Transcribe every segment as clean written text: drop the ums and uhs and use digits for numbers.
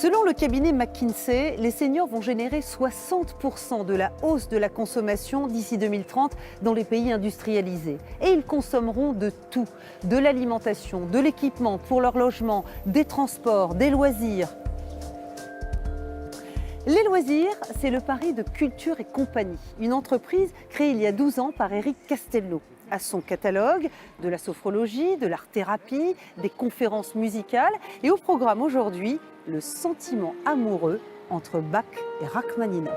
Selon le cabinet McKinsey, les seniors vont générer 60% de la hausse de la consommation d'ici 2030 dans les pays industrialisés. Et ils consommeront de tout, de l'alimentation, de l'équipement pour leur logement, des transports, des loisirs. Les loisirs, c'est le pari de Culture et Compagnie, une entreprise créée il y a 12 ans par Eric Castelnau. À son catalogue, de la sophrologie, de l'art-thérapie, des conférences musicales et au programme aujourd'hui, le sentiment amoureux entre Bach et Rachmaninoff.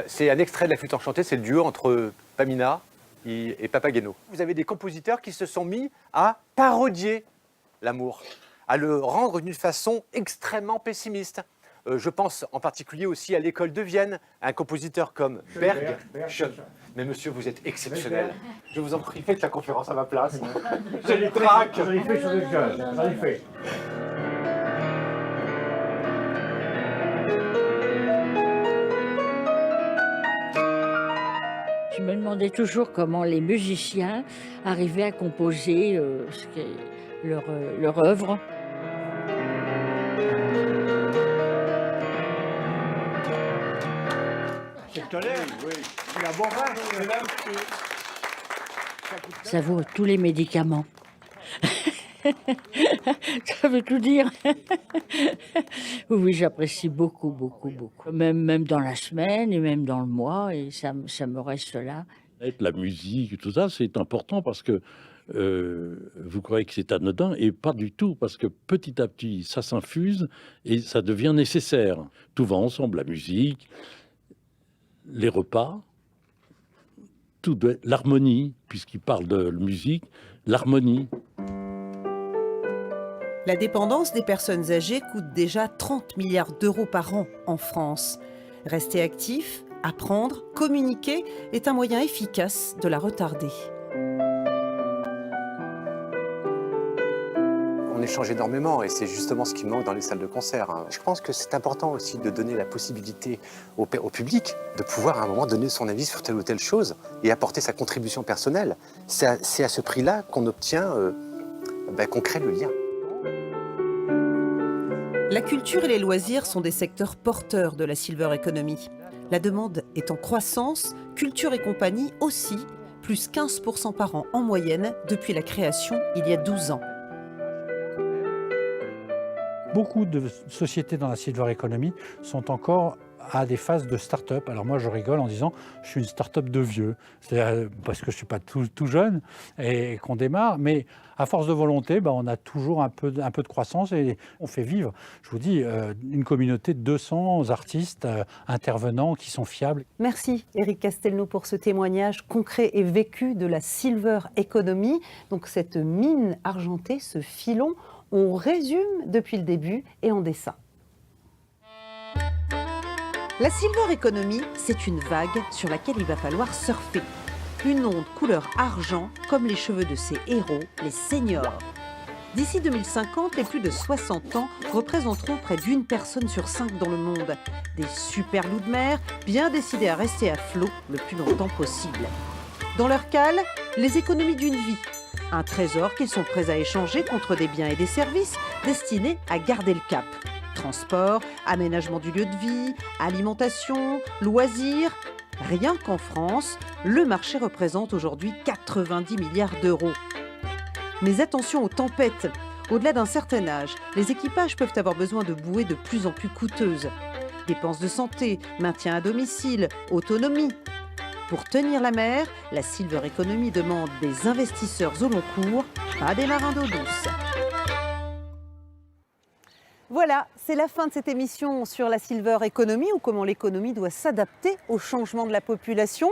C'est un extrait de La Flûte enchantée, c'est le duo entre Pamina et Papageno. Vous avez des compositeurs qui se sont mis à parodier l'amour, à le rendre d'une façon extrêmement pessimiste. Je pense en particulier aussi à l'école de Vienne, un compositeur comme Berg. Mais monsieur, vous êtes exceptionnel. Je vous en prie, faites la conférence à ma place. J'ai les tracs. J'en ai fait sur le jazz, j'en ai fait. Je me demandais toujours comment les musiciens arrivaient à composer leur œuvre. C'est toléré, oui. C'est la bombarde, c'est là. Ça vaut tous les médicaments. Ça veut tout dire. Oui, j'apprécie beaucoup, beaucoup, beaucoup. Même dans la semaine et même dans le mois, et ça me reste là. La musique, tout ça, c'est important parce que vous croyez que c'est anodin et pas du tout, parce que petit à petit, ça s'infuse et ça devient nécessaire. Tout va ensemble, la musique, les repas, l'harmonie, puisqu'il parle de musique, l'harmonie. La dépendance des personnes âgées coûte déjà 30 milliards d'euros par an en France. Rester actif, apprendre, communiquer est un moyen efficace de la retarder. On échange énormément et c'est justement ce qui manque dans les salles de concert. Je pense que c'est important aussi de donner la possibilité au public de pouvoir à un moment donner son avis sur telle ou telle chose et apporter sa contribution personnelle. C'est à ce prix-là qu'on obtient, qu'on crée le lien. La culture et les loisirs sont des secteurs porteurs de la silver economy. La demande est en croissance, Culture et Compagnie aussi, plus 15% par an en moyenne depuis la création il y a 12 ans. Beaucoup de sociétés dans la silver economy sont encore à des phases de start-up. Alors moi, je rigole en disant je suis une start-up de vieux. C'est parce que je ne suis pas tout jeune et qu'on démarre. Mais à force de volonté, on a toujours un peu de croissance et on fait vivre, je vous dis, une communauté de 200 artistes intervenants qui sont fiables. Merci Eric Castelnau pour ce témoignage concret et vécu de la silver economy. Donc cette mine argentée, ce filon, on résume depuis le début et en dessin. La silver economy, c'est une vague sur laquelle il va falloir surfer. Une onde couleur argent, comme les cheveux de ces héros, les seniors. D'ici 2050, les plus de 60 ans représenteront près d'une personne sur 5 dans le monde. Des super loups de mer, bien décidés à rester à flot le plus longtemps possible. Dans leur cale, les économies d'une vie. Un trésor qu'ils sont prêts à échanger contre des biens et des services destinés à garder le cap. Transport, aménagement du lieu de vie, alimentation, loisirs. Rien qu'en France, le marché représente aujourd'hui 90 milliards d'euros. Mais attention aux tempêtes. Au-delà d'un certain âge, les équipages peuvent avoir besoin de bouées de plus en plus coûteuses. Dépenses de santé, maintien à domicile, autonomie. Pour tenir la mer, la silver economy demande des investisseurs au long cours, pas des marins d'eau douce. Voilà, c'est la fin de cette émission sur la silver economy ou comment l'économie doit s'adapter au changement de la population.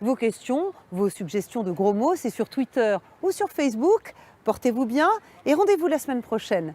Vos questions, vos suggestions de gros mots, c'est sur Twitter ou sur Facebook. Portez-vous bien et rendez-vous la semaine prochaine.